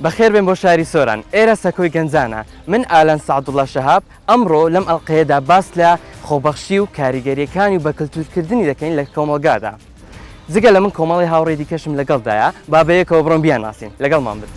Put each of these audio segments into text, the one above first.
بەخێر بێن بۆ شاری سۆران ئێرە سەکۆی گەنجانە من ئالان سەعەدوڵڵا شەهاب ئەمڕۆ لەم ئەڵقەیەدا باس لە خۆبەخشی و کاریگەریەکانی و بەکەلتورکردنی دەکەین لە کۆمەلگادا جگە لە من کۆمەڵی هاوڕێی دیکەشم لەگەڵدایە با بەیەکەوە بڕۆن بیاناسین لەگەڵمان بن.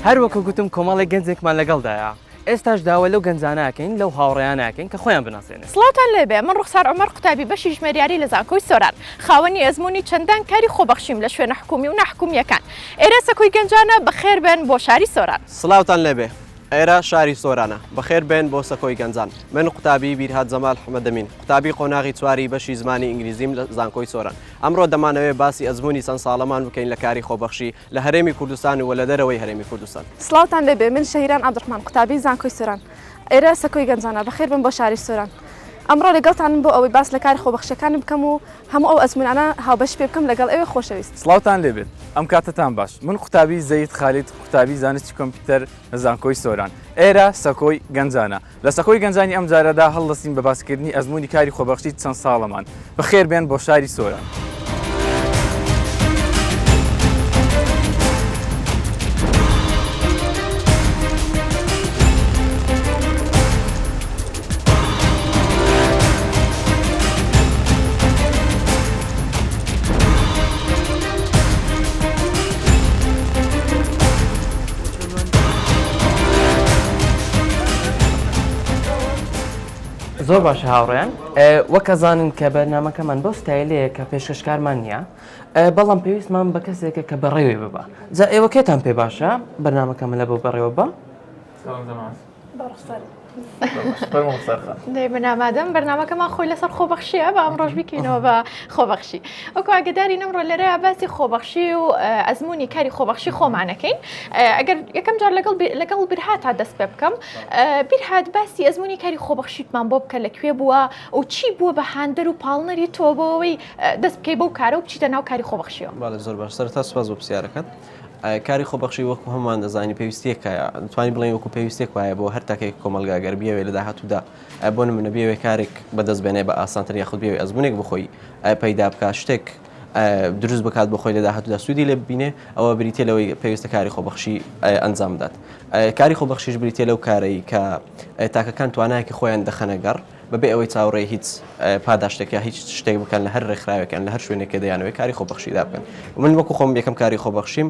هەروەکە گوتم کۆمەڵی گەنجێکمان لەگەڵدایە ئێستاش داوە لەو گەنجانەکەین لەو هاوڕێیانەکەین کە خۆیان بناسێنن. سڵاوتان لێبێ من ڕوخسار عومەر قوتابی بەشی ژمێریاری لە زانکۆی سۆران خاوەنی ئەزمموی چەندان کاری خۆبەخشیم لە شوێنە حکومی و نەحکومیەکان ئێرە سەکۆی گەنجانە بەخێر بێن بۆ شاری سۆران. سڵاوتان لێبێ ئێرە شاری سۆرانە بەخێر بێن بۆ سەکۆی گەنجان من قوتابی بیرهات جەمال حمەدەمین قوتابی قۆناغی چواری بەشی زمانی ئینگلیزیم لە زانکۆی سۆران ئەمڕۆ دەمانەوێت باسی ئەزمموی چەند ساڵەمان بکەین لە کاری خۆبەخشی لە هەرێمی کوردستان و لە دەرەوەی هەرێمی کوردستان. سڵاوتان لێبێ من شەهیران عەبدوڕحمان قوتابی زانکۆی سۆران ئێرە سەکۆی گەنجانە بەخێر بن بۆ شاری سۆران ئەمڕۆ لەگەڵتانم بۆ ئەوەی باس لە کاری خۆبەخشیەکانم بکەم و هەموو ئەو ئەزمموانە هاوبەش پێ بکەم لەگەڵ ئێوە خۆشەویست. سڵاوتان لێبێت ئەم کاتتان باش من قوتابی زەید خالید قوتابی زانستی کۆمپیوتەر لە زانکۆی سۆران ئێرە سەکۆی گەنجانە لە سەکۆی گەنجانی ئەم جارەدا هەڵدەستین بە باسکردنی ئەزمموی کاری خۆبەخشی چەند ساڵەمان بەخێر بێن بۆ شاری سۆران. زۆر باشە هاوڕێیان وەکە زانن کە بەرنامەکەمان بەو ستایلەیە کە پێشکەشکارمان نییە بەڵام پێویستمان بە کەسێکە کە بەڕێوەی ببە جا ئێوە کێتان پێ باشە بەرنامەکەمە لە بۆ بەڕێوە بە من ئامادەم بەرنامەکەمان خۆی لەسەر خۆبەخشیە بە ئەم ڕۆژ بکەینەوە بە خۆبەخشی ئەوکو ئاگداری نەمڕۆ لەرەیە باسی خۆبەخشی و ئەزمموی کاری خۆبەخشی خۆمانەکەین ئەگەر یەکەم جار لەگەڵ بیرهات تا دەست پێ بکەم بیرهات باسی ئەزمموی کاری خۆبەخشیتمان بۆ بکە لەکوێ بووە و چی بووە بە هاندەر و پاڵنەری تۆ بۆەوەی دەست بکەی بەو کارە و بچیتە ناو کاری خۆبەخشیەوە. باڵێ زۆر باش سەرەتا سوپاس بۆ پرسیارەکەت. کاری خۆبەخشی وەکو هەمومان دەزانی پێویستیەکایە دەتوانین بڵێن وەکو پێویستێک وایە بۆ هەر تاکێک کۆمەلگاگەر بیاوێ لە داهاتوودا بۆ نمونە بیاوێ کارێک بەدەست بێنێ بە ئاسانتر یاخود بیاوێ ئەزمموونێک بخۆی پەیدا بکات شتێک دروست بکات بۆ خۆی لە داهاتوودا سوودی لێ ببینێ ئەوە بریتە لەوەی پێویستە کاری خۆبەخشی ئەنجام بدات. کاری خۆبەخشیش بریتە لەو کارەی کە تاکەکان توانایەکی خۆیان دەخەنە گەڕ بەبێ ئەوەی چاوەڕێ هیچ پاداشتێک یا هیچ شتێک بکەن لە هەر ڕێکخراوێکیان لە هەر شوێنێک دەیانەوەی کاری خۆبەخشیدا بکەن. من وەکو خۆم یەکەم کاری خۆبەخشیم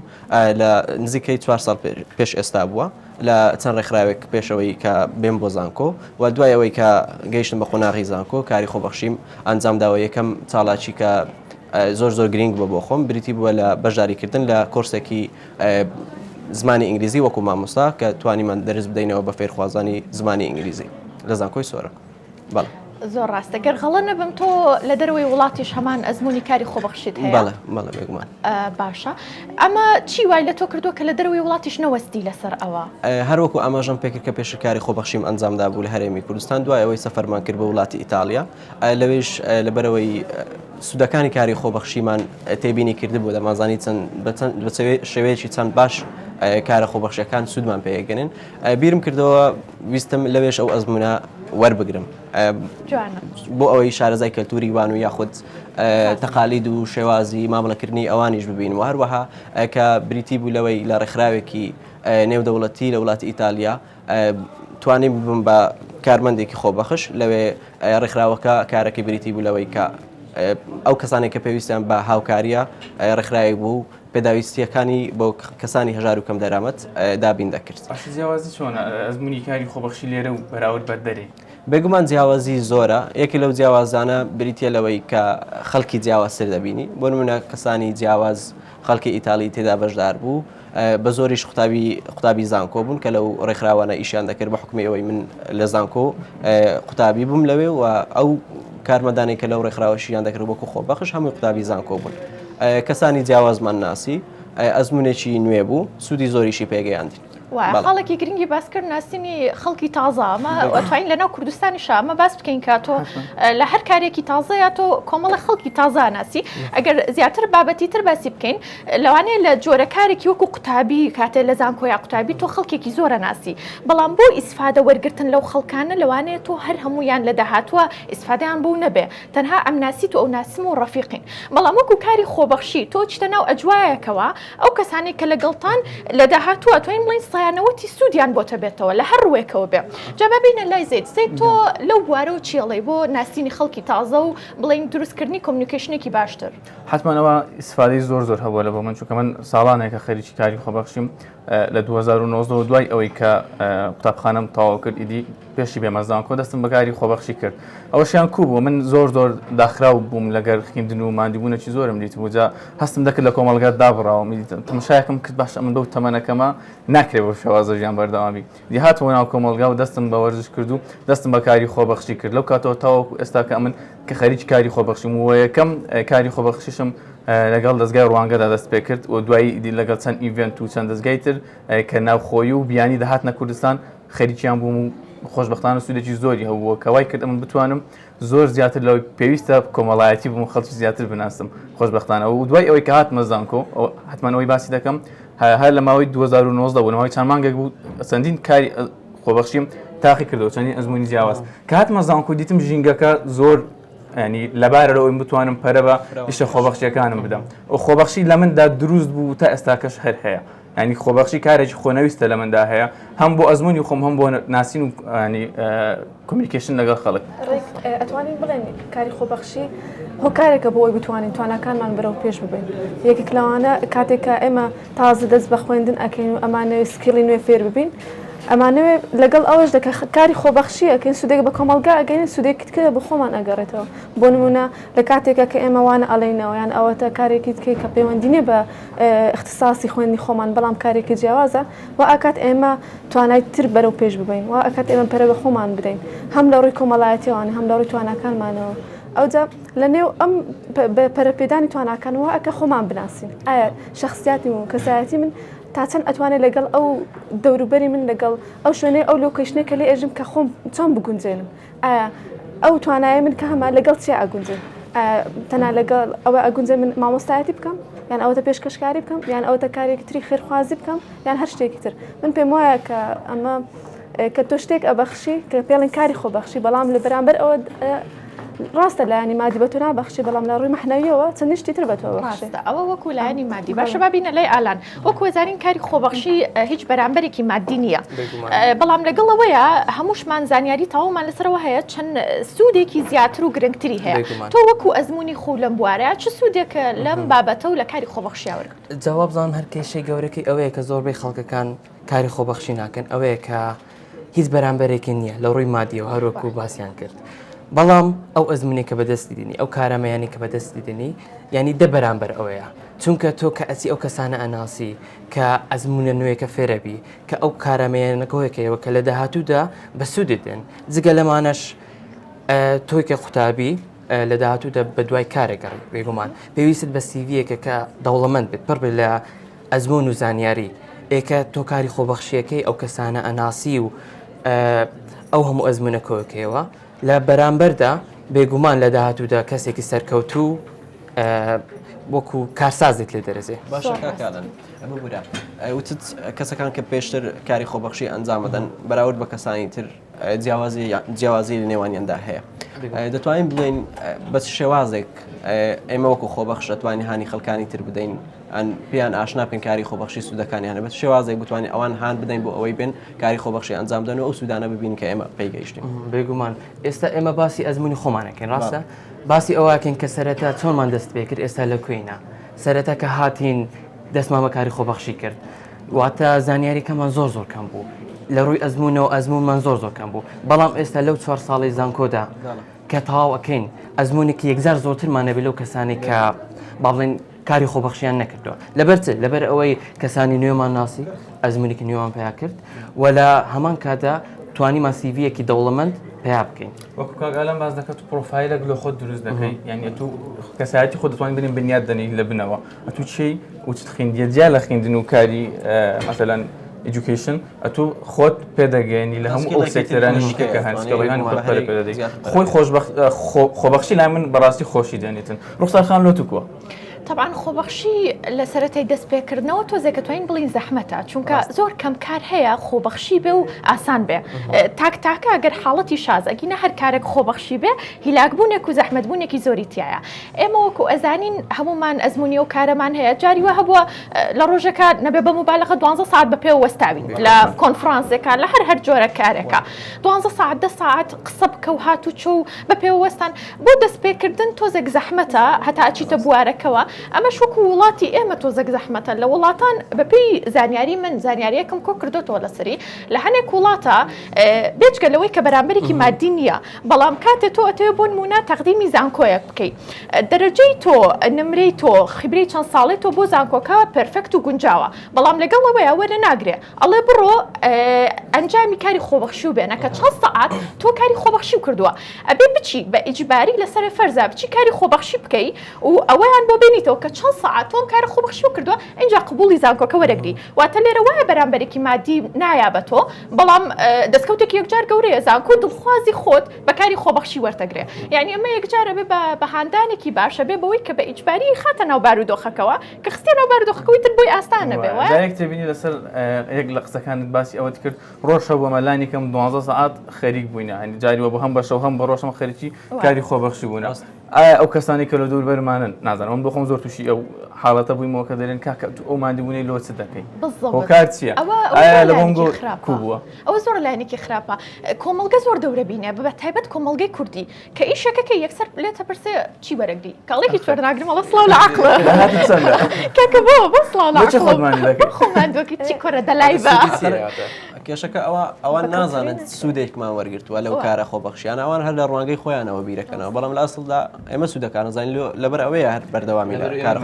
لە نزیکەی 4 ساڵ پێش ئێستا بووە لە چەند ڕێکخراوێک پێشەوەی کە بێم بۆ زانکۆ و دوای ئەوەی کە گەیشتم بە قۆناغی زانکۆ کاری خۆبەخشیم ئەنجام داوە یەکەم چاڵاکی کە زۆر گرنگ بووە بۆ خۆم بریتی بووە لە بەشداریکردن لە کۆرسێکی زمانی ئینگلیزی وەکو مامۆستا کە توانیمان دەرز بدەینەوە بە فێرخوازانی زمانی ئینگلیزی لە زانکۆی سۆران. بەڵێ زۆر ڕاستە گەر غەڵە نەبم تۆ لە دەروەوەی وڵاتیش هەمان ئەزمموی کاری خۆبەخشیت هەیە؟ بەڵێ بێگومان. باشە ئەمە چی وای لە تۆ کردووە کە لە دەروەوەی وڵاتیش نەوەستی لەسەر ئەوە؟ هەروەکو ئاماژەم پێکرد کە پێشکاری خۆبەخشیم ئەنجامدا بوو لە هەرێمی کوردستان دوای ئەوەی سەفەرمان کرد بە وڵاتی ئیتالیا لەوێش لەبەرەوەی سوودەکانی کاری خۆبەخشیمان تێبینی کردبوو دەمازانی بە شێوەیەکی چەند باش کارە خۆبەخشیەکان سوودمان پێگەنن بیرم کردەوە ویستم لەوێش ئەو ئەزممونە وەربگرم بۆ ئەوەی شارەزای کەلتوری وان و یاخود تەقالید و شێوازی مامەڵەکردنی ئەوانیش ببین و هەروەها کە بریتی بوو لەوەی لە ڕێکخراوێکی نێودەوڵەتی لە وڵاتی ئیتالیا توانیم ببم بە کارمەندێکی خۆبەخش لەوێ ڕێکخراوەکە کارەکەی بریتی بوو لەوەی کە ئەو کەسانێک کە پێویستیان بە هاوکاریە ڕێکخراوێک بوو پێداویستیەکانی بۆ کەسانی هەژار و کەم دەرامەت دابین دەکرد. جیاوازی چۆنە ئەزمموی کاری خۆبەخشی لێرە و بەراورد بە دەرێ؟ بێگومان جیاوازی زۆرە یەکی لەو جیاوازانە بریتە لەوەی کە خەڵکی جیاوازتر دەبینی بۆ نمونە کەسانی جیاواز خەڵکی ئیتالی تێدا بەشدار بوو بە زۆریش قوتابی زانکۆ بوون کە لەو ڕێکخراوانە ئیشیان دەکرد بە حکمی ئەوەی من لە زانکۆ قوتابی بووم لەوێ و ئەو کارمەدانێک کە لەو ڕێکخراوەشیان دەکرد وەکو خۆبەخش هەمووی قوتابی زانکۆ بوون. کەسانی جیاوازمان ناسی ئەزمموونێکی نوێ بوو سوودی زۆریشی پێگەیاندین. وایە خاڵێکی گرنگی باسکرد ناسینی خەڵکی تازە ئەمە ئەتوانین لەناو کوردستانی ئەمە باس بکەین کە تۆ لە هەر کارێکی تازەیە تۆ کۆمەڵە خەڵکی تازە ناسی ئەگەر زیاتر بابەتی تر باسی بکەین لەوانەیە لە جۆرە کارێکی وەکو قوتابی کاتێ لە زانکۆی قوتابی تۆ خەڵکێکی زۆرە ناسی بەڵام بۆ ئیسفادە وەرگرتن لەو خەڵکانە لەوانەیە تۆ هەر هەمویان لە داهاتوە ئیسفادەیان بوو نەبێ تەنها ئەم ناسی تو ئەو ناسم و ڕەفیقین بەڵام وەکو کاری خۆبەخشی تۆ چتە ناو ئەجوایەکەوە ئەو کەسانی کە لەگەڵتان لە داهاتووە توین بڵین سایانەوەتی سوودیان بۆتە بێتەوە لە هەر ڕوێکەوە بێ جابە بینە لای زەید تۆ لەو بوارە و چێڵی بۆ ناسینی خەڵکی تازە و بڵین دروستکردنی کۆمیونیکیشنێکی باشتر حتممەەوە ئیسفادەی زۆر هەبووە لە بۆ من چونکە من ساڵانێکە خەریکی کاری خۆبەخشیم لە 2009 دوای ئەوەی کە قوتابخانەم تەواو کرد ئیدی پێشی بێمەزانکۆ دەستم بەکاری خۆبەخشی کرد ئەوەشیان کوو بوو من زۆر داخراو بووم لەگەر خوێندن و مادیبوونەکی زۆرم دیت بووجا هەستم دەکرد لە کۆمەڵگات دابڕاوم تەماشایەکەم کرد باش من بەو تەمەنەکەمە ناکرێت بۆ شێوازە ژیان بەردەوامی دی هاتەوە ناو کۆمەڵگا و دەستم بە وەرزش کرد و دەستم بە کاری خۆبەخشی کرد لەو کاتەوە تاوەکو ئێستا کە من کە خەریکی کاری خۆبەخشیم و یەکەم کاری خۆبەخشیشم لەگەڵ دەستگای ڕوانگەدا دەست پێ کرد و دوایی دی لەگەڵ چەند ئیڤنت و چەند دەستگای تر کە ناوخۆیی و بیانی دەهاتنە کوردستان خەریکیان بووم و خۆشبەختانە سوودێکی زۆری هەبووە کەوای کرد من بتوانم زۆر زیاتر لەوەی پێویستە کۆمەڵایەتی بووم خەڵکی زیاتر بناسم خۆشبەختانە و دوای ئەوەی کە هاتمە زانکۆ حتممە ئەوەی باسی دەکەم هەر لە ماوەی 2019 بوونەوەی چەند مانگێک بوو چەندین کاری خۆبەخشیم تاقی کردەوە چەندین ئەزمموی جیاواز کە هاتمە زانکۆ دیتم ژینگەکە زۆر ینی لەبارەوەی بتوانم پەرە بە ئیشە خۆبەخشیەکانم بدەم ئەو خۆبەخشی لە مندا دروست بوو تا ئێستاکەش هەر هەیە ینی خۆبەخشی کارێکی خۆنەویستە لە مندا هەیە هەم بۆ ئەزمموی خۆم هەم بۆ ناسین و کۆمیونیکیشن لەگەڵ خەڵک ئەتوانین بڵێن کاری خۆبەخشی هۆکارێکە بۆ ئەوی بتوانین توانەکانمان بەرەو پێش ببین یەکێک لەوانە کاتێکە ئێمە تازە دەست بە خوێندن ئەکەین و ئەمانەوەی سکیڵی نوێ فێر ببین ئەمانەوێ لەگەڵ ئەوەش دەکە کاری خۆبەخشی ئەەکەین سودێک بە کۆمەلگا ئەگەین سودێکت کرد بە خۆمان ئەگەڕێتەوە بۆ نمونە لە کاتێکە کە ئێمە وانە ئەڵێنەوە یان ئەوەتە کارێکی تکەی کە پەیوەندینێ بە اختصاسی خوێندنی خۆمان بەڵام کارێکی جیاوازە و ئاکات ئێمە توانای تر بەرەو پێش ببین و ئەکات ئێمە پەرە بە خۆمان بدەین هەم لە ڕووی کۆمەڵایەتیوانی هەم لە ڕووی توانەکانمانەوە ئەوجا لە نێو ئەم پەرەپێدانی تواناکانەوە ئەکە خۆمان بناسین ئایا شخصیاتی و کەسایەتی من تا چەند ئەتوانێت لەگەڵ ئەو دەوروبەری من لەگەڵ ئەو شوێنەی ئەو لۆکیشنەی کە لێ ئێژم کە خۆم چۆن بگونجێنم ئایا ئەو توانایە من کە هەمە لەگەڵ چێ ئەگونجێن تەنها لەگەڵ ئەوە ئەگونجێ من مامۆستایەتی بکەم یان ئەوەتە پێشکەشکاری بکەم یان ئەوەتە کارێکی تری خێرخوازی بکەم یان هەر شتێکی تر من پێم وایە کە ئەمە کە تۆ شتێک ئەبەخشی کە پێڵین کاری خۆبەخشی بەڵام لە بەرامبەر ئەوە ڕاستە لایانی مادی بە تۆ نابەخشی بەڵام لە ڕووی مەحنەویەوە چەند شتی تر بە تۆ بەخشێت ئەوە وەکو لایانی مادی باشە بابینە لای ئالان وەکو وەزارین کاری خۆبەخشی هیچ بەرامبەرێکی مادی نییە بەڵام لەگەڵ ئەوەیە هەمووشمان زانیاری تاومان لەسەرەوە هەیە چەند سوودێکی زیاتر و گرنگتری هەیە تۆ وەکو ئەزمموی خۆ لەم بوارەیە چ سوودێکە لەم بابەتە و لە کاری خۆبەخشی وەرگرت جواب زان هەر کێشەی گەورەکەی ئەوەیە کە زۆربەی خەڵکەکان کاری خۆبەخشی ناکەن ئەوەیە کە هیچ بەرامبەرێکی نییە لە ڕووی مادیەوە هەروەکو باسییان کرد بەڵام ئەو ئەزمموی کە بەدەستی دنی ئەو کارەمەیانی کە بەدەستی دنی ینی دە بەرامبەر ئەوەیە چونکە تۆ کە ئەسی ئەو کەسانە ئەناسی کە ئەزممونە نوێیەکە فێرەبی کە ئەو کارەمەیانەکەوەکەیەوە کە لە داهاتوودا بە سووددن جگە لەمانەش تۆی کە قوتابی لە داهاتوودا بە دوای کارێکەڕی بێگومان پێویست بە سیڤەکە کە دەوڵەمەند بێت پڕ بێت لە ئەزمون و زانیاری ئێکە تۆ کاری خۆبەخشیەکەی ئەو کەسانە ئەناسی و ئەو هەموو ئەزمونەکەوەکەیەوە لە بەرامبەردا بێگومان لە داهاتوودا کەسێکی سەرکەوتوو وەکو کارسازێک لێ دەرەزێ باشەکەکانن ئەمە بورە وتت کەسەکان کە پێشتر کاری خۆبەخشی ئەنجامەدەن بەراورد بە کەسانی تر جیاوازی لە نێوانیاندا هەیە دەتوانین بڵێن بە شێوازێک ئێمە وەکو خۆبەخش دەتوانین هانی خەڵکانی تر بدەین پێیان ئاشنا پێن کاری خۆبەخشی سوودەکانیانە بە شێوازێک بتوانین ئەوان هاان بدەین بۆ ئەوەی بێن کاری خۆبەخشی ئەنجام دەن و ئەو سوودانە ببین کە ئێمە پێیگەیشتین بێگومان ئێستا ئێمە باسی ئەزمموی خۆمانەکەین ڕاستە باسی ئەوواکەین کە سەرەتا چۆنمان دەست پێ کرد ئێستا لە کوێینە سەرەتا کە هاتین دەستمامە کاری خۆبەخشی کرد واتە زانیاریکەمان زۆر کەم بوو لە ڕووی ئەزمموونەوە ئەزممومان زۆر کەم بوو بەڵام ئێستا لەو 4 ساڵی زانکۆدا کە تەواو ئەەکەین ئەزمموونێکی یەکزار زۆرترمانەبێت لەو کەسانی کە با بڵێن کاری خۆبەخشیان نەکردەوە لەبەر ئەوەی کەسانی نوێمان ناسی ئەزمموونێکی نوێمان پیا کرد و لە هەمان کادا توانیمان سیڤەکی دەوڵەمەند پیا بکەین وەکو کاگالان باز دەکات پرۆفایلێک لە خۆت دروست دەکەی یعنی تو کەسایەتی خۆ دەتوانین بنین بنیاد دەنی لە بنەوە ئەتو چی وچت خوێندیە جیا لە خوێندن و کاری مەسەلەن education ئەتوو خۆت پێدەگەێنی لە هەموو ئەو سێکتەرانی دیکە هەنسکەڵەکانی خۆت پێدەدەیت خۆی خۆبەخشی لای من بەڕاستی خۆشی دێنێتن ڕوخسارخان لۆ توکووە طبعا خۆبەخشی لە سەرەتای دەستپێکردنەوە تۆزێکە توانین بڵین زەحمەتە چونکە زۆر کەم کار هەیە خۆبەخشی بێ و ئاسان بێ تاکتاکە ئەگەر حاڵەتی شاز ئەگینە هەر کارێک خۆبەخشی بێ هیلاکبوونێک و زەحمەتبوونێکی زۆری تایە ئێمە وەکو ئەزانین هەمومان ئەزمموی و کارەمان هەیە جاری وە هەبووە لە ڕۆژەکە نەبێ بە موبایلەکە 12 ساعت بە پێ وەستاوین لە کۆنفرانسێکە لە هەر جۆرە کارێکە 12 ساعت 10 ساعت قسە بکە و هاتو چوو بە پێوەستان بۆ دەستپێکردن تۆزێک زەحمەتە هەتا ئەچیتە بوارەکەەوە ئەمە شوکو وڵاتی ئێمە تۆزێک زەحمەتە لە وڵاتان بەپێی زانیاری من زانیاریەکەم کۆ کردوەوە لەسەری لە هەنێک وڵاتە بێجگە لەوەی کە بەرامبەرێکی مادی نییە بەڵام کاتێ تۆ ئەتەوێ بۆ نمونە تەقدیمی زانکۆیەک بکەیت دەرەجەی تۆ نمرەی تۆ خبرەی چەند ساڵی تۆ بۆ زانکۆکە پەرفەکت و گونجاوە بەڵام لەگەڵەوەیە وەرە ناگرێ ئەڵێ بڕۆ ئەنجامی کاری خۆبەخشی و بێنە کە چەند سەعات تۆ کاری خۆبەخشی و کردووە ئەبێ بچی بە ئیجباری لەسەر فەرزا بچی کاری خۆبەخشی بکەی و ئەوەیان بۆ بینیتەوە کە چەند ساعت تۆم کار خۆبەخشی و کردووە اینجا قبولی زانکۆکە وەرەگری واتە لێرە وایە بەرامبەرێکی مادی نایە بە تۆ بەڵام دەستکەوتێکی یەکجار گەورەیە زانکۆ دڵخوازی خۆت بە کاری خۆبەخشی وەرتەگرێ یعنی ئەمە یەکجارە بێ بە هاندانێکی باشە بێ بەوەی کە بە ئیجباری خاتە ناو بارودۆخەکەەوە کە خستێ ناو بارودۆخەکەی تر بۆی ئاستانە بێ دایرێک تێبینی لەسەر یەک لە قسەکانت باسی ئەوەت کرد ڕۆژە بۆ مەلانی کەم 12 ساعت خەریک بووینە هەنی جاریوە بۆ هەم بەشەو هەم بە ڕۆژەم خەریکی کاری خۆبەخشی بوونە ئایا ئەو کەسانی کە لە دوور بەرمانن نازانم بۆ خۆم زۆر تووشی ئەو حاڵەتە بوویمەوە کە دەرێن کاکە ئەو مادیبوونەی لۆ چ دەکەی هۆکار چییە ئایا لە بۆنگۆ کوبووە ئەوە زۆر لایەنێکی خراپە کۆمەڵگە زۆر دەورە بینێ بە تایبەت کۆمەڵگەی کوردی کە ئیشەکەکە یەکسەر لێتە پرسێ چی وەرەگری کاڵێکی چێرناگرم ئەڵە سڵاو لە عەقڵە کاکە بۆ سڵاو لە عەقڵ خۆمان دۆکی چی کۆرە دەلای بە کێشەکە ئەوان نازانن سوودێکمان وەرگرتووە لەو کارە خۆبەخشیان ئەوان هەر لە ڕوانگەی خۆیانەوە بیرەکەنەوە بەڵام لە ئەسڵدا ئێمە سوودەکان نزانین لەبەر ئەوەیە هەر بەردەوامی لە کار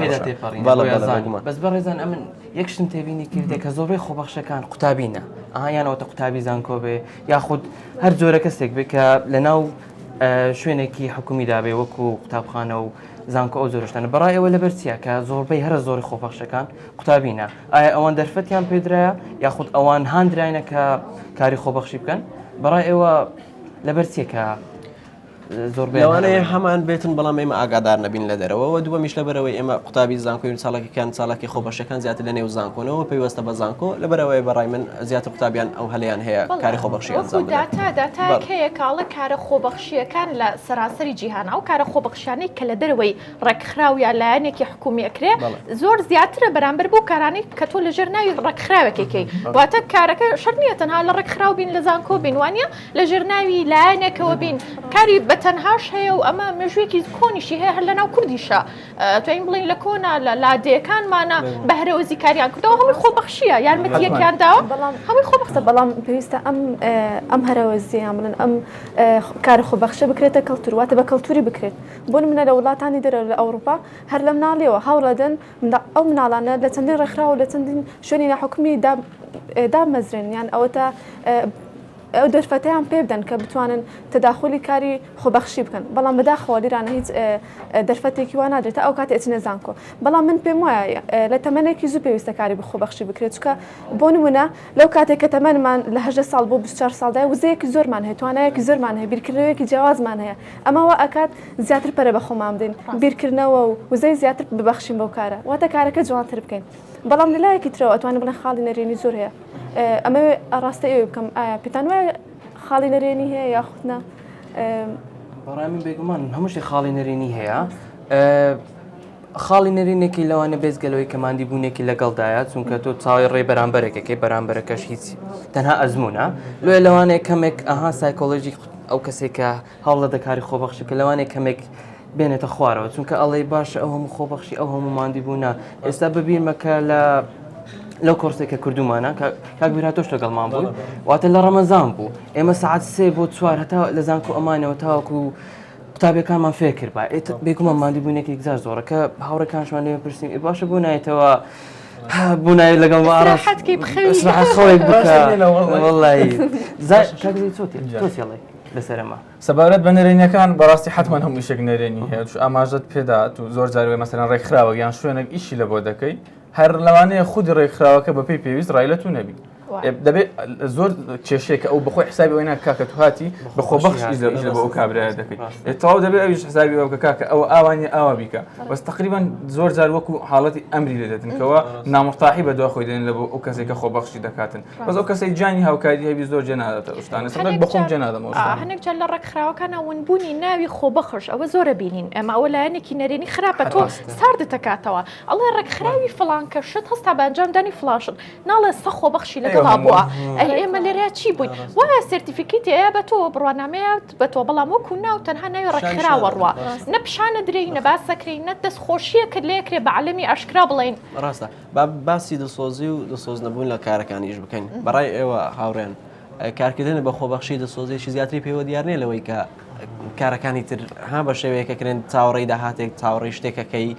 بەس بەڕێزان ئەمن یەک شتم تێبینی کردێک کە زۆربەی خۆبەخشەکان قوتابینە ئاهایانەوەتە قوتابی زانکۆ بێ یاخود هەر جۆرە کەسێک بێ کە لەناو شوێنێکی حکومیدا بێ وەکو قوتابخانە و زانکۆ ئەو زۆرشتانە بەڕای ئەوە لەبەر چییە کە زۆربەی هەرە زۆری خۆبەخشەکان قوتابینە ئایا ئەوان دەرفەتیان پێدرایە یاخود ئەوان هاندراینە کە کاری خۆبەخشی بکەن بەڕای ئێوە لەبەر چییە کە لەوانەیە هەمان بێتن بەڵام ئێمە ئاگادار نەبین لە دەرەوە دووەمیش لەبەرەوەی ئێمە قوتابی زانکۆی ساڵێکیان ساڵێکی خۆبەخشەکان زیاتر لە نێو زانکۆنەوە پێوەستە بە زانکۆ لەبەرەوەی بەڕای من زیاتر قوتابیان ئەو هەلیان هەیە کاری خۆبەخشی ئەنجام بدەن داتایەکەیە کاڵە کارە خۆبەخشیەکان لە سەراسەری جیهانە و کارە خۆبەخشیانەی کە لە دەرەوەی ڕێکخراو یا لایەنێکی حکومی ئەکرێ زۆر زیاترە بەرامبەر بۆ کارانی کە تۆ لەژێر ناوی ڕێکخراوێکێکی واتە کارەکە شەرط نییە تەنها لە ڕێکخراو بین لە زانکۆ بین وانە لەژێر ناوی لایەنێکەوە بین کاری بەتەنهاش هەیە و ئەمە مێژوویەکی کۆنیشی هەیە هەر لە ناو کوردیشە توین بڵین لە کۆنا لە لادەیەکانمانە بەهرەوەزی کاریان کردەوە هەمووی خۆبەخشیە یارمەتیەکیان داوە هەمووی خۆبەخشە بەڵام پێویستە ئەم هەرەوەزییان بڵن ئەم کار خۆبەخشە بکرێتە کەلتور واتە بە کەلتوری بکرێت بۆ منە لە وڵاتانی دەرە لە ئەوروپا هەر لە مناڵیەوە هەوڵەدەن ئەو مناڵانە لە چەندین ڕێکخراو لە چەندین شوێنی ناحکومی دامەزرێن یان ئەوەتە ئەو دەرفەتەیان پێ بدەن کە بتوانن تەداخلی کاری خۆبەخشی بکەن بەڵام بەداخەوە لیرانە هیچ دەرفەتێکی وا نادرێتە ئەو کاتێ ئەچینە زانکۆ بەڵام من پێم وایە لە تەمەنێکی زوو پێویستە کاری بە خۆبەخشی بکرێت چکە بۆ نمونە لەو کاتێک کە تەمەنمان لە 18 ساڵ بۆ 24 ساڵدای وزەیەکی زۆرمان هەیە توانایەکی زۆرمان هەیە بیرکردنەوەیەکی جیاوازمان هەیە ئەمەوە ئەکات زیاتر پەرە بە خۆمان بدەین بیرکردنەوە و وزەی زیاتر ببەخشین بەو کارە واتە کارەکە جوانتر بکەین بەڵام لەلایەکی ترەوە ئەتوانین بڵێن خاڵی نەرێنی زۆر هەیە ئەمە ڕاستە ئێوە بکەم ئایا پێتان وایە خاڵی نەرێنی هەیە یاخودنا بەڕای من بێگومان هەمووشی خاڵی نەرێنی هەیە خاڵی نەرێنێکی لەوانە بێزگەلەوەی کەماندی بوونێکی لەگەڵدایە چونکە تۆ چاوی ڕێ بەرامبەرێکەکەی بەرامبەرەکەش هیچ تەنها ئەزمونە لێ لەوانەیە کەمێک ئەها سایکۆلۆژی ئەو کەسێکە هەوڵە دەکاری خۆبەخشیکە لەوانەیە کەمێک بێنێتە خوارەوە چونکە ئەڵێ باشە ئەو هەموو خۆبەخشی ئەو هەموو ماندی بوونە ئێستا ببینمەکە لەو کۆرسێکە کردومانە کاک بیرهاتۆش لەگەڵمان بوو واتە لە ڕەمەزان بوو ئێمە سەعات 3 بۆ 4 هەتا لە زانکۆ ئەمانەوە تاوەکو قوتابیەکانمان فێر کرد بە بێگومان ماندی بوونێکی گزار زۆرە کە هاوڕێکانشمان لێ پرسیم باشە بۆ نایێتەوە بوونای لەگەڵ ئاراحەتکەی بخەوی خۆی بکە وەڵی تۆسیڵێ لەسەرەمە سەبارەت بە نەرێنیەکان بەڕاستی حتمما هەموو شێک نەرێنی هەیە ئاماژەت پێدات و زۆر جارێ مەسەرەن ڕێکخراوە یان شوێنێک ئیشی لە بۆ دەکەی هەر لەوانەیە خودی ڕێکخراوەکە بەپێی پێویست ڕای لە تو نەبی دەبێت زۆر کێشەیەکە ئەو بەخۆی حسابی ئەوەی کاکە تو هاتی بە خۆبەخش لە بۆ ئەو کابرایە دەکەیت تەواو دەبێت ئەویش حسابی ئەو کاکە ئەو ئاوانی ئاوا بیکە بەس تقریبان زۆر جار وەکو حاڵەتی ئەمری لێ دەدەنکەوە نامۆفتاحی بە دوا خۆی دێن لە بۆ ئەو کەسێکە خۆبەخشی دەکاتن بەس ئەو کەسەی جانی هاوکاری هەبی زۆر جێناداتە شتانە سەرەک بەخۆم جێنادەمەوە هەنێک جار لە ڕێکخراوەکانە ونبوونی ناوی خۆبەخش ئەوە زۆرە بینین ئەمە ئەوە لایەنێکی نەرێنی خراپە تۆ سارد دەکاتەوە ئەڵێ ڕێکخراوی فڵان کەشت هەستا بە ئەنجامدانی فڵاشت ناڵێ سە خۆبەخشی لەگەڵا بووە ئێمە لێرە چی بووین وایە سرتیفیکیتی ئەیە بە تۆ بڕوانامەیە بە تۆ بەڵام وەکو ناو تەنها ناوی ڕێکخراوەڕوە نە پیشانە درێی نە باسەکرێن نە دەستخۆشیە کرد لێکرێ بە عەلەمی ئاشکرا بڵێن ڕاستە باسی دەسۆزی و دەسۆز نەبوون لە کارەکانیش بکەین بەڕای ئێوە هاوڕێن کارکردن بە خۆبەخشی دەسۆزیێکی زیاتری پێوە دیار نێ لەوەی کە کارەکانی تر ها بە شێوەیەکە کرێن چاوەڕێی داهاتێک چاوەڕێی شتێکەکەی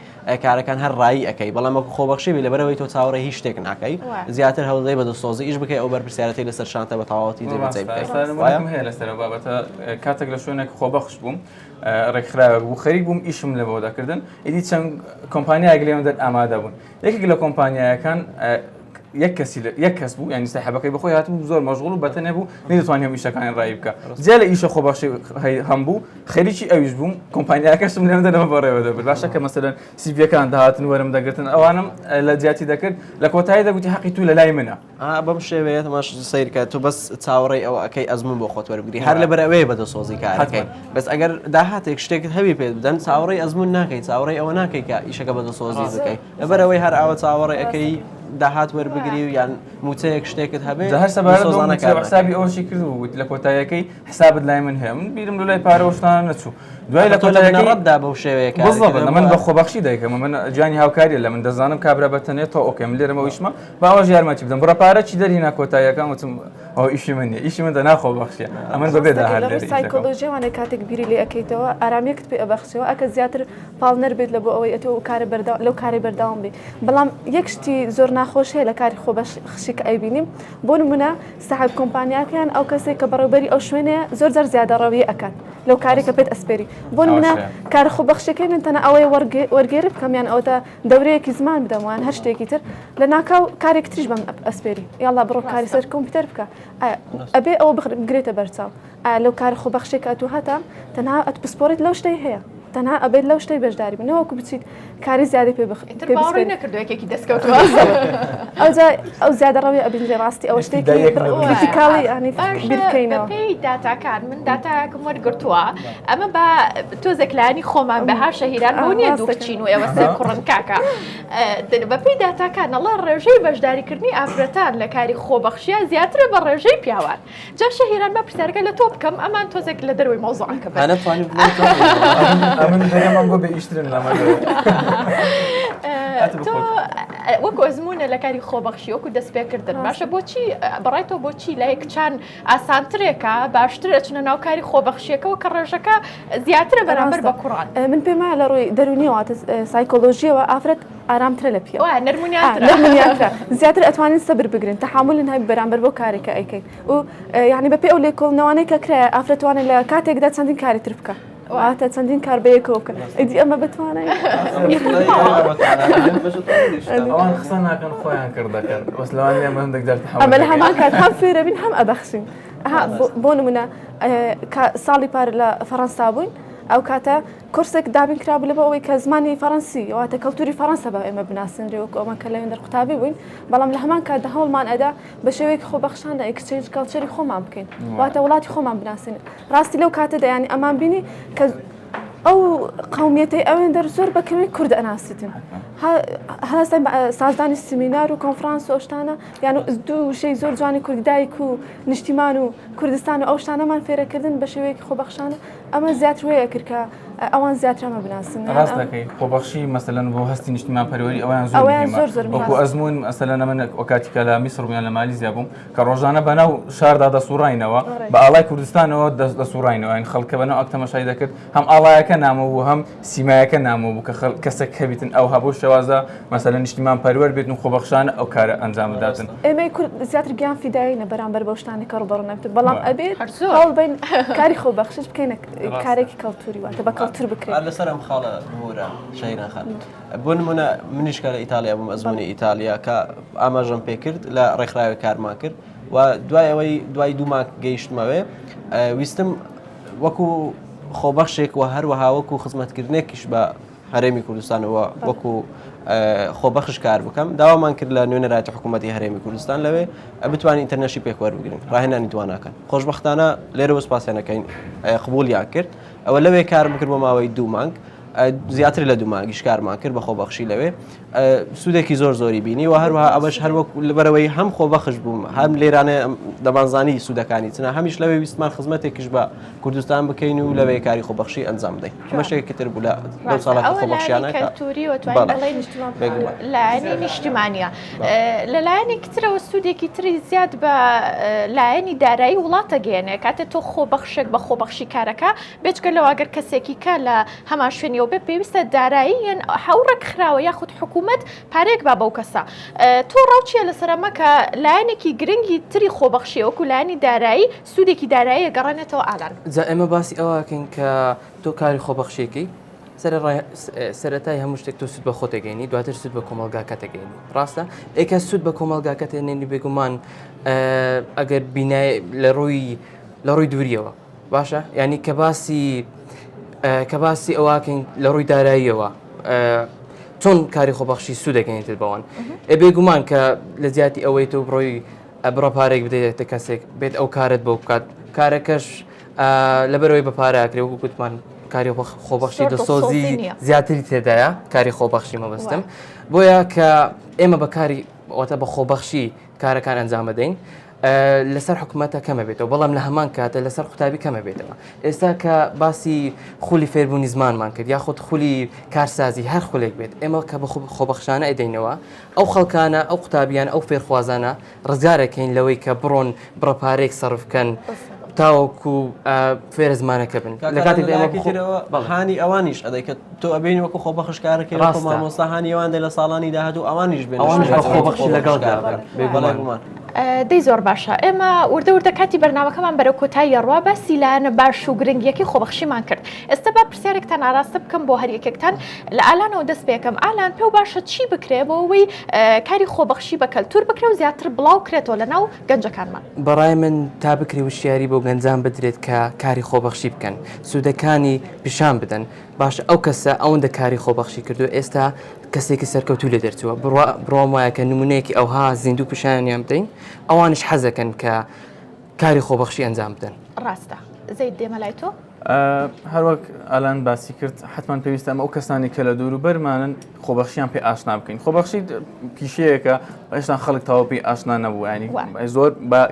کارەکان هەر ڕایی ئەەکەی بەڵام خۆبەخشی بێ لەبەرەوەی تۆ چاوەڕێی هیچ شتێک ناکەی زیاتر هەوڵدەی بە دەسۆزی ئیش بکەی ئەو بەرپرسیارەتی لەسەر شانتە بە تەواوەتی جێبەجێ بکەیت هەیە لەسەر بابەتە کاتێک لە شوێنێک خۆبەخش بووم ڕێکخراوە بوو خەریک بووم ئیشم لە بۆ دەکردن ئیدی چەند کۆمپانیایەک لێم دەر ئامادە بوون یەکێک لە کۆمپانیایەکان یەک کەس بوو ینی ساحبەکەی بەخۆی هاتبوو زۆر مەشغوڵ و بەتەنێ بوو نەدەتوانێت ئیشەکانی ڕایی بکە جێ لە ئیشە خۆبەخشی هەمبوو خەریکی ئەویش بووم کۆمپانیاکەشم لێم دەنەوە بەڕێوە دەبێت باشە کە مەسەلەن سیڤیەکان داهاتن وەرم دەگرتن ئەوانم لە جیاتی دەکرد لە کۆتایی دەگوتی حەقی تو لە لای منە بەم شێوەیە تەماش سیرکە تو بەس چاوەڕێی ئەو ئەەکەی ئەزمون بۆ خۆت وەربگری هەر لەبەر ئەوەیە بەدەسۆزی کارەکەی بەس ئەگەر داهاتێک شتێکت هەوی پێ بدەن چاوەڕێی ئەزمون ناکەی چاوەڕێی ئەوە ناکەی کە ئیشەکە بەدەسۆزی بکەی لەبەر ئەوەی هەر ئەوە چاوەڕێ ئەەکەی داهات وەربگری و یان موچەیەک شتێکت هەبێت هەر سەبارەت حسابی ئەوەشی کردو بوویت لە کۆتاییەکەی حسابت لای من هەیە من بیرم لە لای پارەوەشتانە نەچوو دوای لە کۆتاییەکەیدا بەو شێوەیە من بە خۆبەخشی دایکەمە من جانی هاوکاریە لە من دەزانم کابرا بەتەنێت تۆ ئۆکەم لێرەمە ویشمە باوەژ یارمەتی بدەم بڕە پارە چی دەرهینا کۆتاییەکان وتم ئەو ئیشی من نیە ئیشی من دەناخۆبەخشیە ئەمە بەبێدا هەر سایکۆلۆژیوانە کاتێک بیری لێ ئەەکەیتەوە ئارامێکت پێ ئەبەخشەوە ئەکە زیاتر پاڵنەر بێت لە بۆ ئەوەی ئەتۆ کارە لەو کاری بەرداوام بێ بەڵام یەک شتی زۆر ناخۆش هەیە لە کاری خۆبەخشی کە ئەیبینیم بۆ نمونە ساحب کۆمپانیاکەیان ئەو کەسێک کە بەڕێوەبەری ئەو شوێنەیە زۆر جار زیادە ڕەویە ئەکەن لەو کارێکە پێت ئەسپێری بۆ نمونە کار خۆبەخشەکەی من تەنە ئەوەی وەرگێرە بکەمیان ئەوتە دەورەیەکی زمان بدەموان هەر شتێکی تر لە ناکاو کارێک تریش بەم ئەسپێری یاڵا بڕۆ کاری سەر کۆمپیوتەر بکە ئەبێ ئەوە بگرێتە بەرچاو لەو کار خۆبەخشێک ئەتو هەتا تەنها ئەت پسپۆریت لەو شتەی هەیە تەنها ئەبێت لەو شتەی بەشداری بنەوەکو بچیت کاری زیادی پێ نەکردوەکێکی دەستکەوتوە ئەو زیادە ڕەوی ئەبینجێ ڕاستی ئەوە شتێکی کریتیکاڵی ئەنی بیرکەینەوە پێی داتاکان من داتاکەم وەرگرتووە ئەمە بە تۆزێکلانی خۆمان بەها شەهیران بۆ نییە دوو بچین و ئێوە سەر کوڕن کاکە بە پێی داتاکان ئەڵە ڕێژەی بەشداریکردنی ئافرەتان لە کاری خۆبەخشیە زیاترە بە ڕێژەی پیاوان جا شەهیران بە پرسیارەکە لە تۆ بکەم ئەمان تۆزێک لە دەروی مۆزوعەکە من هەمان بۆ بە ئیشترن لەمە وەکو ئەزمونە لە کاری خۆبەخشی وەکو دەستپێکردن باشە بۆچی بەڕایتەوە بۆچی لە یەکچان ئاسانترێکە باشترە چنە ناو کاری خۆبەخشیەکەەوە کە ڕێژەکە زیاترە بەرامبەر بە کوڕان من پێمە لە ڕووی دەرونیەوە سایکۆلۆژیەوە ئافرەت ئارامترە لە پێ نەرمونیاترە زیاتر ئەتوانین سەبر بگرن تەحاملن هەبی بەرامبەر بۆ کارێکە ئەیکەین و یعنی بەپێ ئەو لێکۆڵنەوانەی کە کرایە ئافرەتوانێت لە کاتێکدا چەندین کاری تر بکە واتە چەندین کار بەیەکەوە بکەن ئیدی ئەمە بتوانین ئەوان قسە ناکەن خۆیان کردەکەن وەس لەوان ئەمە دەگدار ئەمە لە هەمان کات هەم فێرە بین هەم ئەبەخشین بۆ نمونە ساڵی پار لە فەڕەنسا بووین ئەو کاتە کورسێک دابین کرابوو لە بۆ ئەوەی کە زمانی فەڕەنسی واتە کەلتوری فەڕەنسا بە ئێمە بناسنرێ وەکو ئەمە کە لەوێن دەرقوتابی بووین بەڵام لە هەمان کاتدا هەوڵمان ئەدا بە شێوەیەکی خۆبەخشانە ئەکسچێنج کەڵچەری خۆمان بکەین واتە وڵاتی خۆمان بناسین ڕاستی لەو کاتەدا ینی ئەمان بینی کە ئەو قومیەتی ئەوێن دەر زۆر بەکەمی کورد ئەناسیتن هەستن سازدانی سیمینار و کۆنفرانس و ئەوشتانە یان دوو شەی زۆر جوانی کورددایک و نیشتیمان و کوردستان و ئەوشتانەمان فێرەکردن بە شێوەیەکی خۆبەخشانە ئەمە زیاتر وەیە کرد کە ئەوان زیاترمە بناسن ڕاست دەکەی خۆبەخشی مەسەلەن بۆ هەستی نیشتیمان پەروەری ئەویان زۆر وەکو ئەزمون مەسەلەن ئەمە وەکاتیکە لە میسر بوویان لە مالیزیا بووم کە ڕۆژانە بەناو شاردا دەسوڕاینەوە بە ئاڵای کوردستانەوە دەسوڕاینەوە ئەین خەڵکە بەناو ئەک تەماشای دەکرد هەم ئاڵایەکە نامەوە بوو هەم سیمایەکە نامەوە بوو کە کەسێک هەبیتن ئەو هەبوو شێوازە مەسەلەن نیشتیمان پەروەر بێت و خۆبەخشانە ئەو کارە ئەنجام بداتن ئێمەی کورد زیاتر گیان فیداینە بەرامبەر بەو شتانێکە ڕوبەڕوو نەبێت بەڵام ئەبێت هەڵ بین کاری خۆبەخشش بکەینە کارێکی کەڵتوری واتە بە کەڵتر بکرێت. لەسەر ئەم خاڵە هۆرە شەیران خان بۆ نمونە منیش کە لە ئیتالیا بووم ئەزمموی ئیتالیا کە ئاماژەم پێ کرد لە ڕێکخراوی کارمان کرد و دوای ئەوەی دوای دوو مانگ گەیشتمەوێ ویستم وەکو خۆبەخشێک و هەروەها وەکو خزمەتکردنێکیش بە هەرێمی کوردستانەوە وەکو خۆبەخش کار بکەم داوامان کرد لە نوێنەرایەتی حکوومەتی هەرێمی کوردستان لەوێ بتوانین ئینتەرنەشی پێکوەربگرن ڕاهێنانی تواناکەن خۆشبەختانە لێرە سپاسیانەکەین قبولیان کرد ئەوە لەوێ کار بکرد بۆ ماوەی دوو مانگ زیاتر لە دوو مانگیش کارمان کرد بە خۆبەخشی لەوێ سوودێکی زۆری بینی و هەروەها ئەوەش هەروەک لەبەرەوەی هەم خۆبەخش بووم هەم لێرانە دەمانزانی سوودەکانی چنە هەمیش لەوێ ویستمان خزمەتێکیش بە کوردستان بکەین و لەوێ کاری خۆبەخشی ئەنجام بدەین مەشێکی تر بوو لە دەو ساڵە خۆبەخشیانە کەلتوری و لایەنی نیشتیمانیە لەلایەنێکی ترەوە سوودێکی تری زیاد بە لایەنی دارایی وڵاتە گەێنێ کاتە تۆ خۆبەخشێک بە خۆبەخشی کارەکە بێجگەلەوە ئەگەر کەسێکی کە لە هەمان شوێنیەوە بێ پێویستە دارایی یان هەوڕێک خراوە یاخود حکوومەت پارێک با بەو کەسە تۆ ڕاوچیە لەسەرمە کە لایەنێکی گرنگی تری خۆبەخشی وەکو لایەنی دارایی سوودێکی دارایی گەڕێنێتەوە ئالان جا ئێمە باسی ئەوەکەین کە تۆ کاری خۆبەخشیەکەی سەرەتای هەموو شتێک تۆ سوود بە خۆت دەگەینی دواتر سوود بە کۆمەلگاکە دەگەینی ڕاستە ئێکە سوود بە کۆمەلگاکە تێنێنی بێگومان ئەگەر بینای لە ڕووی دووریەوە باشە ینی کە باسی ئەوواکەین لە ڕووی داراییەوە چۆن کاری خۆبەخشی سوود دەگەینێتت بەوان بێگومان کە لە زیاتی ئەوەی تۆ بڕۆی بڕە پارێک بدەیت کەسێک بێت ئەو کارت بۆ بکات کارەکەش لەبەرەوەی بە پارەکرێ وەکو گوتمان کاری خۆبەخشی دەسۆزی زیاتری تێدایە کاری خۆبەخشی مەبەستم بۆیە کە ئێمە بەکاری واتە بە خۆبەخشی کارەکان ئەنجام بدەین لەسەر حکوومەتە کەمە بێتەوە بەڵام لە هەمان کاتە لەسەر قوتابی کەمە بێتەوە ئێستا کە باسی خولی فێربوونی زمانمان کرد یاخود خولی کارسازی هەر خولێک بێت ئێمە کە بە خۆبەخشانە ئەدەینەوە ئەو خەڵکانە ئەو قوتابیان ئەو فێرخوازانە ڕزگارەکەین لەوەی کە بڕۆن بڕەپارێک سەرفکەن تاوەکو فێر زمانەکە بن لە کاتێک هانی ئەوانیش ئەدەیکە تۆ ئەبێنی وەکو خۆبەخشکارەکە مامۆستا هانی ئەوان دە لە ساڵانی داهاتوو ئەوانیش بێن خۆبەخشی لەگەڵ بێگومان دەی زۆر باشە ئێمە وردە کاتی بەرنامەکەمان بەرەو کۆتایی ڕوا باسی لایەنە باش و گرنگیەکی خۆبەخشیمان کرد ئێستا با پرسیارێکتان ئاراستە بکەم بۆ هەر یەکێکتان لە ئالانەوە دەست پێکەم ئالان پێ باشە چی بکرێ بۆ ئەوەی کاری خۆبەخشی بە کەلتور بکرێ و زیاتر بڵاو کرێتەوە لەناو گەنجەکانمان بەڕای من تا بکری وشیاری بۆ گەنجان بدرێت کە کاری خۆبەخشی بکەن سوودەکانی پیشان بدەن باش ئەو کەسە ئەوەندە کاری خۆبەخشی کردو ئێستا کەسێکی سەرکەوتوو لێ دەرچووە بڕۆم وایە کە نمونەیەکی ئەوها زیندوو پیشانیان بدەین ئەوانش حەزەکەن کە کاری خۆبەخشی ئەنجام بدەن ڕاستە زەید دێمە لای تۆ هەروەک ئالان باسی کرد حتمان پێویستە ئەو کەسانی کە لە دوور و بەرمانن خۆبەخشیان پێ ئاشنا بکەین خۆبەخشی پیشەیەکە هێشتا خەڵک تاوەپی ئاشنا نەبوو ینی زۆر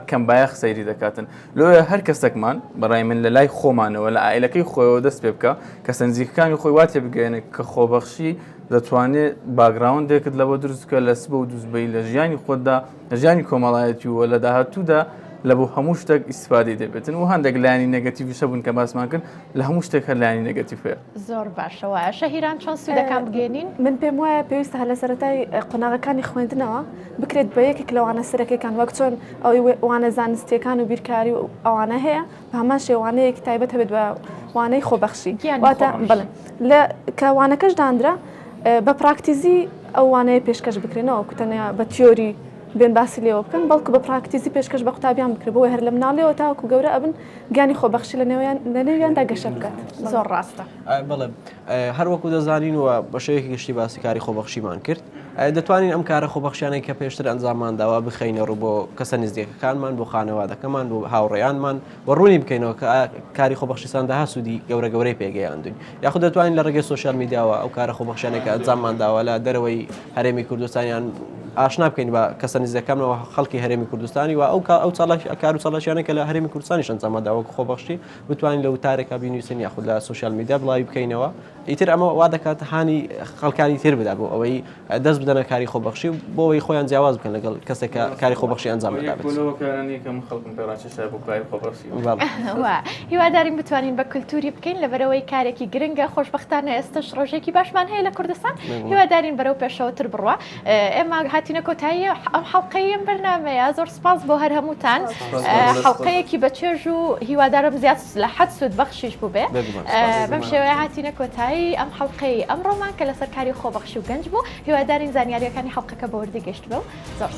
کەم بایەخ سەیری دەکاتن لۆیە هەر کەسێکمان بەڕای من لە لای خۆمانەوە لە ئایلەکەی خۆیەوە دەست پێ بکە کە سەنجیکەکانی خۆی واتێ بگەێنێ کە خۆبەخشی دەتوانێت باگراوندێکت لەبە دروستکە لە سبە و دووسبەی لە ژیانی خۆتدا لە ژیانی کۆمەڵایەتی و لە داهاتوودا لە بۆ هەموو شتێک ئیسفادەی دەبێتن و هەندێک لایانی نەگەتیڤی شەبوون کە باسمان کرد لە هەموو شتێک هەر لایانی نەگەتیڤەیە زۆر باشەوە شەهیران چۆن سوودەکان بگەێنین من پێم وایە پێویستە هە لە سەرەتای قۆناغەکانی خوێندنەوە بکرێت بە یەکێک لەوانە سەرەکەیەکان وەک چۆن ئەوەی وانە زانستیەکان و بیرکاری و ئەوانە هەیە بە هەمان شێوانەیەکی تایبەت هەبێت بە وانەی خۆبەخشی واتە بڵێن لە کە وانەکەش دانرا بە پراکتیزی ئەو وانەیە پێشکەش بکرێنەوە کوتەنەیە بە تیۆری بێن باسی لێەوە بکەن بەڵکو بە پراکتیزی پێشکەش بە قوتابیان بکرێت بۆ هەر لە مناڵەوە تاوەکو گەورە ئەبن گیانی خۆبەخشی لە نێویاندا گەشە بکات زۆر ڕاستە بڵێ هەروەکو دەزانین و بە شەیەکی گشتی باسی کاری خۆبەخشیمان کرد دەتوانین ئەم کارە خۆبەخشیانەی کە پێشتر ئەنجاممانداوە بخەینە ڕوو بۆ کەسە نزیکەکانمان بۆ خانەوادەکەمان بۆ هاوڕێیانمان و ڕوونی بکەینەوە کە کاری خۆبەخشیسان داها سوودی گەورەی پێگەیاندوین یاخود دەتوانین لە ڕێگەی سوۆشیال میدیاوە ئەو کارە خۆبەخشیانێک کە ئەنجاممانداوە لە دەرەوەی هەرێمی کوردستانیان ئاشنا بکەین بە کەسە نزیکەکەمەوە خەڵکی هەرێمی کوردستانی و ئەو کار و چاڵاشیانە کە لە هەرێمی کوردستانیش ئەنجاممەداوە خۆبەخشی بتوانین لە وتارێکا بینویسن یاخود لە سوۆشیال میدیا بڵاوی بکەینەوە ئیتر ئەمە وا دەکات هاانی خەڵکانی تر بدا بۆ ئەوەی دەست بدەنە کاری خۆبەخشی بۆەوەی خۆیان جیاواز بکەن لەگەڵ کەسێک کاری خۆبەخشی ئەنجام بدات. هیوادارین بتوانین بە کولتوری بکەین لەبەرەوەی کارێکی گرنگە خۆشببختانە ئێستش ڕۆژێکی باشمان هەیە لە کوردستان هیوادارین بەرەو پێشەوەتر بڕوە ئێمە هاتیینە کۆتایی ئەم حڵلقەیەم بەرنمەیە زۆر سپاس بۆ هەر هەمووتان حڵلقەیەکی بەچێژ و هیوادارم زیاد لە حەد سوود بەخشیش بوو بێ بەم شێوەیە هاتیینە کۆتایی ئەم حڵلقەی ئەمڕۆمان کە لەسەر کاری خۆبەخشی و گەنج بوو هیوادارین زانیاریەکانی حڵلقەکە بە وردی گەشت بێ و زۆر.